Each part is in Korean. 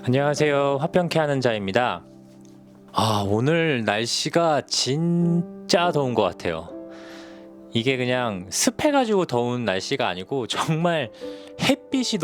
안녕하세요. 화평케 하는 자입니다. 오늘 날씨가 진짜 더운 것 같아요. 이게 그냥 습해가지고 더운 날씨가 아니고 정말 햇빛이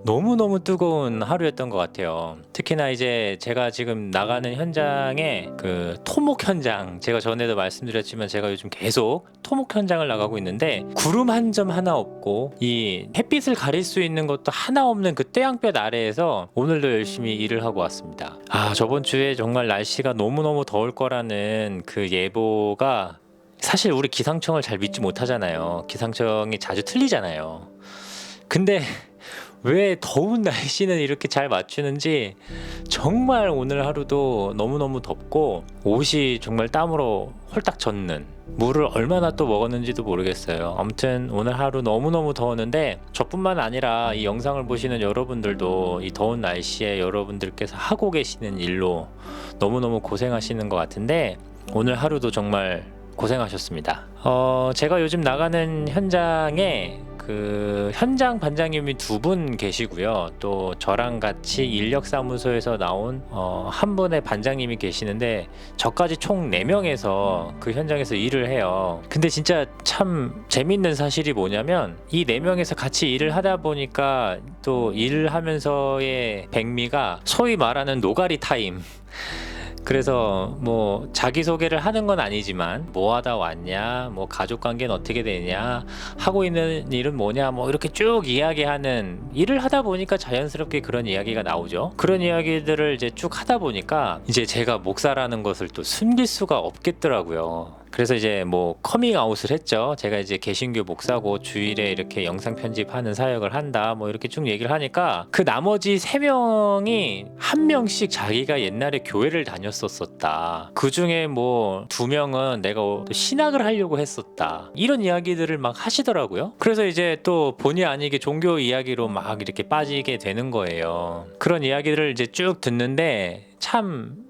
너무너무 뜨거운 하루였던 것 같아요. 특히나 이제 제가 지금 나가는 현장에 그 토목 현장, 제가 전에도 말씀드렸지만 제가 요즘 계속 토목 현장을 나가고 있는데 구름 한 점 하나 없고 이 햇빛을 가릴 수 있는 것도 하나 없는 그 태양볕 아래에서 오늘도 열심히 일을 하고 왔습니다. 저번 주에 정말 날씨가 너무너무 더울 거라는 그 예보가, 사실 우리 기상청을 잘 믿지 못하잖아요. 기상청이 자주 틀리잖아요. 근데 왜 더운 날씨는 이렇게 잘 맞추는지 정말 오늘 하루도 너무너무 덥고 옷이 정말 땀으로 홀딱 젖는, 물을 얼마나 또 먹었는지도 모르겠어요. 아무튼 오늘 하루 너무너무 더웠는데 저뿐만 아니라 이 영상을 보시는 여러분들도 이 더운 날씨에 여러분들께서 하고 계시는 일로 너무너무 고생하시는 것 같은데 오늘 하루도 정말 고생하셨습니다. 제가 요즘 나가는 현장에 그 현장 반장님이 2분 계시고요. 또 저랑 같이 인력사무소에서 나온 한 분의 반장님이 계시는데 저까지 총 4명에서 그 현장에서 일을 해요. 근데 진짜 참 재밌는 사실이 뭐냐면 이 4명에서 같이 일을 하다 보니까 또 일을 하면서의 백미가 소위 말하는 노가리 타임. 그래서 뭐 자기소개를 하는 건 아니지만 뭐 하다 왔냐, 뭐 가족 관계는 어떻게 되냐, 하고 있는 일은 뭐냐, 뭐 이렇게 쭉 이야기하는, 일을 하다 보니까 자연스럽게 그런 이야기가 나오죠. 그런 이야기들을 이제 쭉 하다 보니까 이제 제가 목사라는 것을 또 숨길 수가 없겠더라고요. 그래서 이제 뭐 커밍아웃을 했죠. 제가 이제 개신교 목사고 주일에 이렇게 영상 편집하는 사역을 한다, 뭐 이렇게 쭉 얘기를 하니까 그 나머지 3명이 한 명씩 자기가 옛날에 교회를 다녔었다, 그 중에 뭐 2명은 내가 신학을 하려고 했었다, 이런 이야기들을 막 하시더라고요. 그래서 이제 또 본의 아니게 종교 이야기로 막 이렇게 빠지게 되는 거예요. 그런 이야기들을 이제 쭉 듣는데 참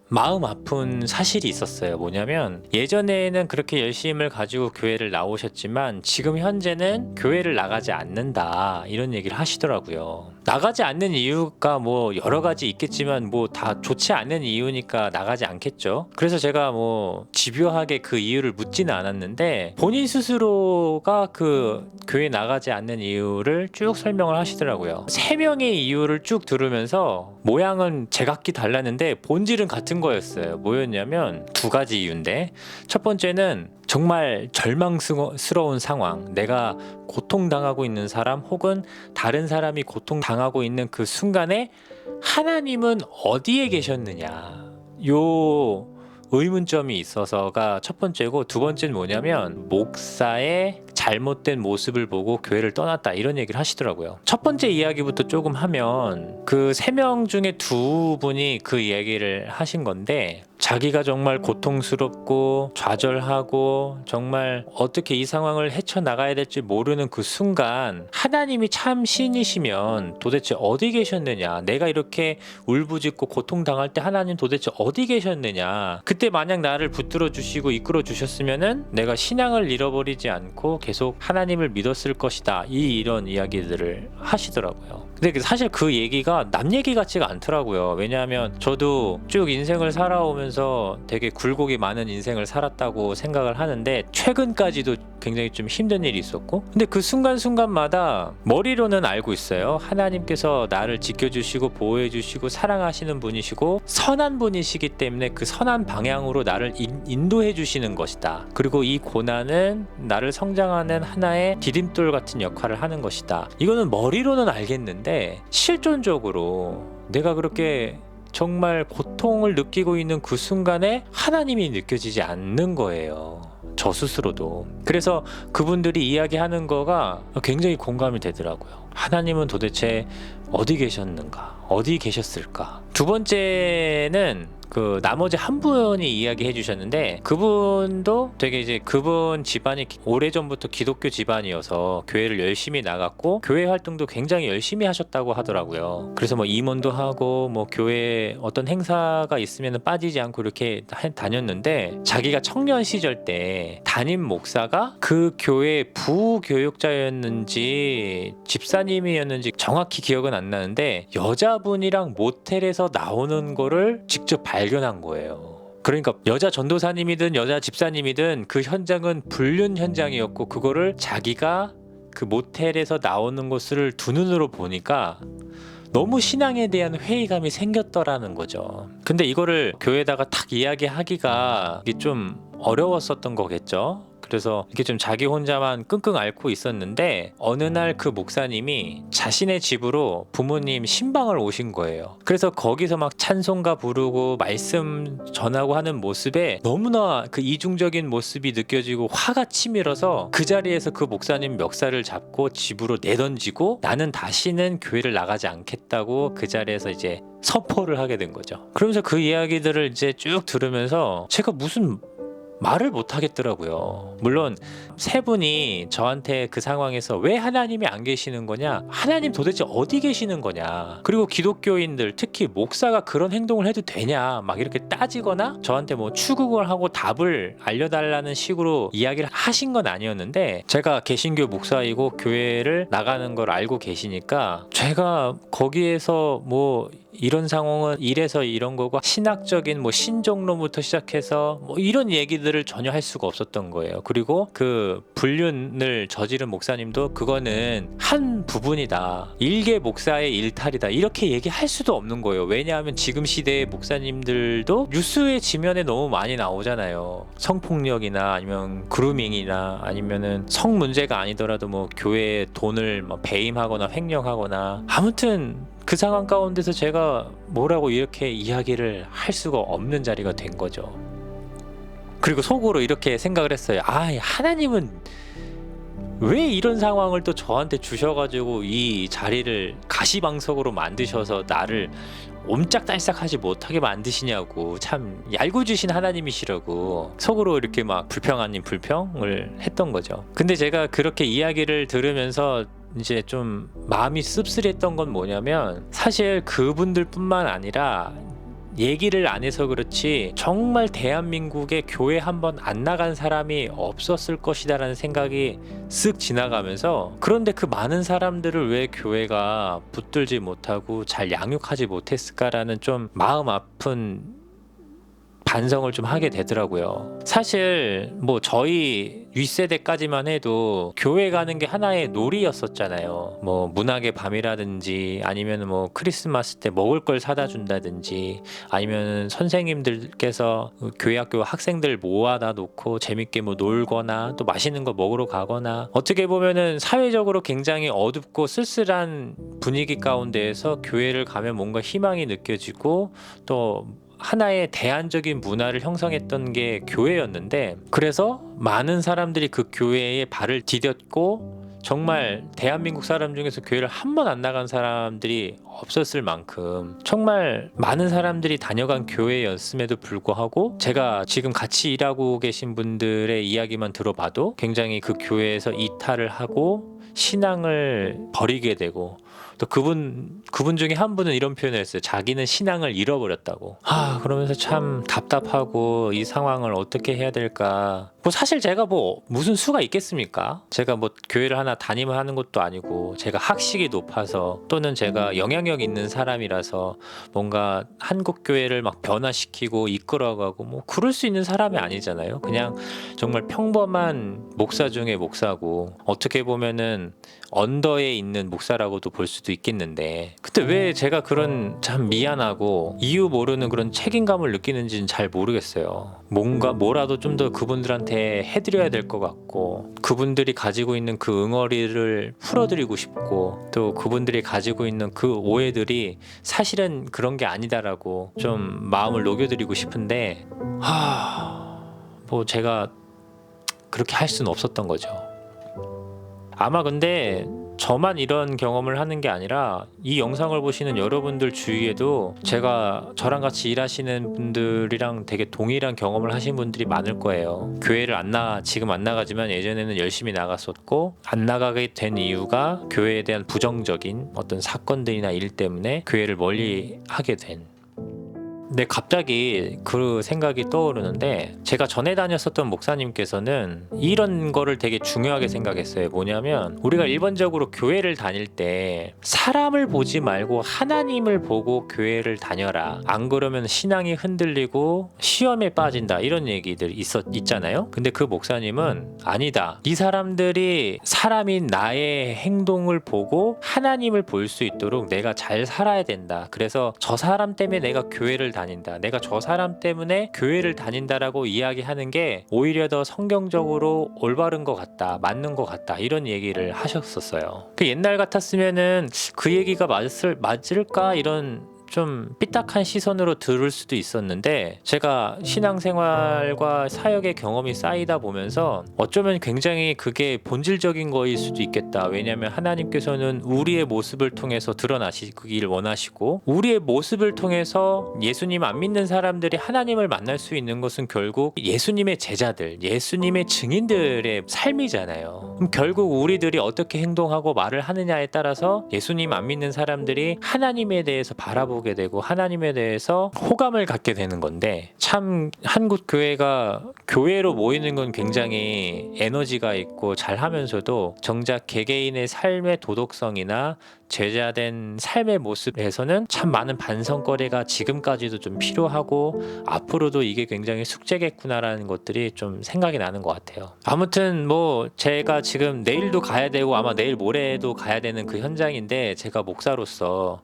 마음 아픈 사실이 있었어요. 뭐냐면 예전에는 그렇게 열심을 가지고 교회를 나오셨지만 지금 현재는 교회를 나가지 않는다, 이런 얘기를 하시더라고요. 나가지 않는 이유가 뭐 여러 가지 있겠지만 뭐 다 좋지 않은 이유니까 나가지 않겠죠. 그래서 제가 뭐 집요하게 그 이유를 묻지는 않았는데 본인 스스로가 그 교회 나가지 않는 이유를 쭉 설명을 하시더라고요. 3명의 이유를 쭉 들으면서 모양은 제각기 달랐는데 본질은 같은 거였어요. 뭐였냐면 2가지 이유인데, 첫 번째는 정말 절망스러운 상황, 내가 고통당하고 있는 사람 혹은 다른 사람이 고통당하고 있는 그 순간에 하나님은 어디에 계셨느냐, 요 의문점이 있어서가 첫 번째고, 2번째는 뭐냐면 목사의 잘못된 모습을 보고 교회를 떠났다, 이런 얘기를 하시더라고요. 첫 번째 이야기부터 조금 하면 그 3명 중에 2분이 그 이야기를 하신 건데, 자기가 정말 고통스럽고 좌절하고 정말 어떻게 이 상황을 헤쳐나가야 될지 모르는 그 순간 하나님이 참 신이시면 도대체 어디 계셨느냐, 내가 이렇게 울부짖고 고통당할 때 하나님 도대체 어디 계셨느냐, 그때 만약 나를 붙들어 주시고 이끌어 주셨으면은 내가 신앙을 잃어버리지 않고 계속 하나님을 믿었을 것이다, 이런 이야기들을 하시더라고요. 근데 사실 그 얘기가 남 얘기 같지가 않더라고요. 왜냐하면 저도 쭉 인생을 살아오면서 되게 굴곡이 많은 인생을 살았다고 생각을 하는데 최근까지도 굉장히 좀 힘든 일이 있었고, 근데 그 순간순간마다 머리로는 알고 있어요. 하나님께서 나를 지켜주시고 보호해주시고 사랑하시는 분이시고 선한 분이시기 때문에 그 선한 방향으로 나를 인도해 주시는 것이다. 그리고 이 고난은 나를 성장하는 하나의 디딤돌 같은 역할을 하는 것이다. 이거는 머리로는 알겠는데 실존적으로 내가 그렇게 정말 고통을 느끼고 있는 그 순간에 하나님이 느껴지지 않는 거예요, 저 스스로도. 그래서 그분들이 이야기하는 거가 굉장히 공감이 되더라고요. 하나님은 도대체 어디 계셨는가, 어디 계셨을까. 2번째는 그 나머지 한 분이 이야기해 주셨는데, 그분도 되게 이제 그분 집안이 오래전부터 기독교 집안이어서 교회를 열심히 나갔고 교회 활동도 굉장히 열심히 하셨다고 하더라고요. 그래서 뭐 임원도 하고 뭐 교회 어떤 행사가 있으면 빠지지 않고 이렇게 다녔는데, 자기가 청년 시절 때 담임 목사가 그 교회 부교육자였는지 집사님이었는지 정확히 기억은 안 나는데, 여자분이랑 모텔에서 나오는 거를 직접 발견한 거예요. 그러니까 여자 전도사님이든 여자 집사님이든 그 현장은 불륜 현장이었고, 그거를 자기가 그 모텔에서 나오는 것을 두 눈으로 보니까 너무 신앙에 대한 회의감이 생겼더라는 거죠. 근데 이거를 교회에다가 탁 이야기하기가 이게 좀 어려웠었던 거겠죠. 그래서 이게 좀 자기 혼자만 끙끙 앓고 있었는데, 어느 날 그 목사님이 자신의 집으로 부모님 신방을 오신 거예요. 그래서 거기서 막 찬송가 부르고 말씀 전하고 하는 모습에 너무나 그 이중적인 모습이 느껴지고 화가 치밀어서 그 자리에서 그 목사님 멱살을 잡고 집으로 내던지고, 나는 다시는 교회를 나가지 않겠다고 그 자리에서 이제 선포를 하게 된 거죠. 그러면서 그 이야기들을 이제 쭉 들으면서 제가 무슨 말을 못 하겠더라고요. 물론 세 분이 저한테 그 상황에서 왜 하나님이 안 계시는 거냐, 하나님 도대체 어디 계시는 거냐, 그리고 기독교인들 특히 목사가 그런 행동을 해도 되냐 막 이렇게 따지거나 저한테 뭐 추궁을 하고 답을 알려달라는 식으로 이야기를 하신 건 아니었는데, 제가 개신교 목사이고 교회를 나가는 걸 알고 계시니까 제가 거기에서 뭐 이런 상황은 이래서 이런 거고 신학적인 뭐 신종론부터 시작해서 뭐 이런 얘기들을 전혀 할 수가 없었던 거예요. 그리고 그 불륜을 저지른 목사님도 그거는 한 부분이다, 일개 목사의 일탈이다, 이렇게 얘기할 수도 없는 거예요. 왜냐하면 지금 시대의 목사님들도 뉴스의 지면에 너무 많이 나오잖아요. 성폭력이나 아니면 그루밍이나 아니면은 성 문제가 아니더라도 뭐 교회에 돈을 뭐 배임하거나 횡령하거나, 아무튼 그 상황 가운데서 제가 뭐라고 이렇게 이야기를 할 수가 없는 자리가 된 거죠. 그리고 속으로 이렇게 생각을 했어요. 아, 하나님은 왜 이런 상황을 또 저한테 주셔가지고 이 자리를 가시방석으로 만드셔서 나를 옴짝달싹하지 못하게 만드시냐고, 참 얄궂으신 하나님이시라고 속으로 이렇게 막 불평 아닌 불평을 했던 거죠. 근데 제가 그렇게 이야기를 들으면서 이제 좀 마음이 씁쓸했던 건 뭐냐면, 사실 그분들뿐만 아니라 얘기를 안 해서 그렇지 정말 대한민국에 교회 한번 안 나간 사람이 없었을 것이다라는 생각이 쓱 지나가면서, 그런데 그 많은 사람들을 왜 교회가 붙들지 못하고 잘 양육하지 못했을까라는 좀 마음 아픈 반성을 좀 하게 되더라고요. 사실 뭐 저희 윗세대까지만 해도 교회 가는 게 하나의 놀이였었잖아요. 뭐 문학의 밤이라든지 아니면 뭐 크리스마스 때 먹을 걸 사다 준다든지, 아니면 선생님들께서 교회 학교 학생들 모아다 놓고 재밌게 뭐 놀거나 또 맛있는 거 먹으러 가거나, 어떻게 보면은 사회적으로 굉장히 어둡고 쓸쓸한 분위기 가운데에서 교회를 가면 뭔가 희망이 느껴지고 또 하나의 대안적인 문화를 형성했던 게 교회였는데, 그래서 많은 사람들이 그 교회에 발을 디뎠고, 정말 대한민국 사람 중에서 교회를 한 번 안 나간 사람들이 없었을 만큼 정말 많은 사람들이 다녀간 교회였음에도 불구하고, 제가 지금 같이 일하고 계신 분들의 이야기만 들어봐도 굉장히 그 교회에서 이탈을 하고 신앙을 버리게 되고, 또 그분 중에 한 분은 이런 표현을 했어요. 자기는 신앙을 잃어버렸다고. 그러면서 참 답답하고 이 상황을 어떻게 해야 될까. 뭐 사실 제가 뭐 무슨 수가 있겠습니까? 제가 뭐 교회를 하나 담임을 하는 것도 아니고, 제가 학식이 높아서 또는 제가 영향력 있는 사람이라서 뭔가 한국 교회를 막 변화시키고 이끌어가고 뭐 그럴 수 있는 사람이 아니잖아요. 그냥 정말 평범한 목사 중에 목사고, 어떻게 보면은 언더에 있는 목사라고도 볼 수도 있겠는데, 근데 왜 제가 그런 참 미안하고 이유 모르는 그런 책임감을 느끼는지는 잘 모르겠어요. 뭔가 뭐라도 좀 더 그분들한테 해드려야 될 것 같고, 그분들이 가지고 있는 그 응어리를 풀어드리고 싶고, 또 그분들이 가지고 있는 그 오해들이 사실은 그런 게 아니다라고 좀 마음을 녹여드리고 싶은데, 뭐 제가 그렇게 할 수는 없었던 거죠. 아마 근데 저만 이런 경험을 하는 게 아니라 이 영상을 보시는 여러분들 주위에도 제가 저랑 같이 일하시는 분들이랑 되게 동일한 경험을 하신 분들이 많을 거예요. 교회를 지금 안 나가지만 예전에는 열심히 나갔었고, 안 나가게 된 이유가 교회에 대한 부정적인 어떤 사건들이나 일 때문에 교회를 멀리 하게 된. 근데 갑자기 그 생각이 떠오르는데, 제가 전에 다녔었던 목사님께서는 이런 거를 되게 중요하게 생각했어요. 뭐냐면, 우리가 일반적으로 교회를 다닐 때 사람을 보지 말고 하나님을 보고 교회를 다녀라, 안 그러면 신앙이 흔들리고 시험에 빠진다, 이런 얘기들 있잖아요. 근데 그 목사님은 아니다, 이 사람들이 사람인 나의 행동을 보고 하나님을 볼 수 있도록 내가 잘 살아야 된다. 그래서 저 사람 때문에 내가 교회를 다닌다, 내가 저 사람 때문에 교회를 다닌다라고 이야기하는 게 오히려 더 성경적으로 올바른 것 같다, 맞는 것 같다, 이런 얘기를 하셨었어요. 그 옛날 같았으면은 그 얘기가 맞을까, 이런 좀 삐딱한 시선으로 들을 수도 있었는데, 제가 신앙생활과 사역의 경험이 쌓이다 보면서 어쩌면 굉장히 그게 본질적인 거일 수도 있겠다. 왜냐하면 하나님께서는 우리의 모습을 통해서 드러나시길 원하시고, 우리의 모습을 통해서 예수님 안 믿는 사람들이 하나님을 만날 수 있는 것은 결국 예수님의 제자들, 예수님의 증인들의 삶이잖아요. 그럼 결국 우리들이 어떻게 행동하고 말을 하느냐에 따라서 예수님 안 믿는 사람들이 하나님에 대해서 바라보게 되고 하나님에 대해서 호감을 갖게 되는 건데, 참 한국 교회가 교회로 모이는 건 굉장히 에너지가 있고 잘하면서도 정작 개개인의 삶의 도덕성이나 제자된 삶의 모습에서는 참 많은 반성거리가 지금까지도 좀 필요하고, 앞으로도 이게 굉장히 숙제겠구나라는 것들이 좀 생각이 나는 것 같아요. 아무튼 뭐 제가 지금 내일도 가야 되고 아마 내일 모레도 가야 되는 그 현장인데, 제가 목사로서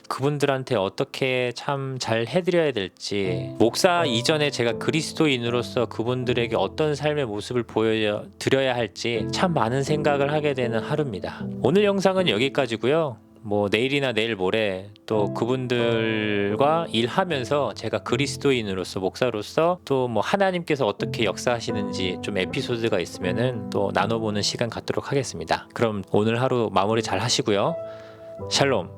그분들한테 어떻게 참 잘 해드려야 될지, 목사 이전에 제가 그리스도인으로서 그분들에게 어떤 삶의 모습을 보여드려야 할지 참 많은 생각을 하게 되는 하루입니다. 오늘 영상은 여기까지고요. 뭐 내일이나 내일 모레 또 그분들과 일하면서 제가 그리스도인으로서, 목사로서 또 뭐 하나님께서 어떻게 역사하시는지 좀 에피소드가 있으면은 또 나눠보는 시간 갖도록 하겠습니다. 그럼 오늘 하루 마무리 잘 하시고요. 샬롬.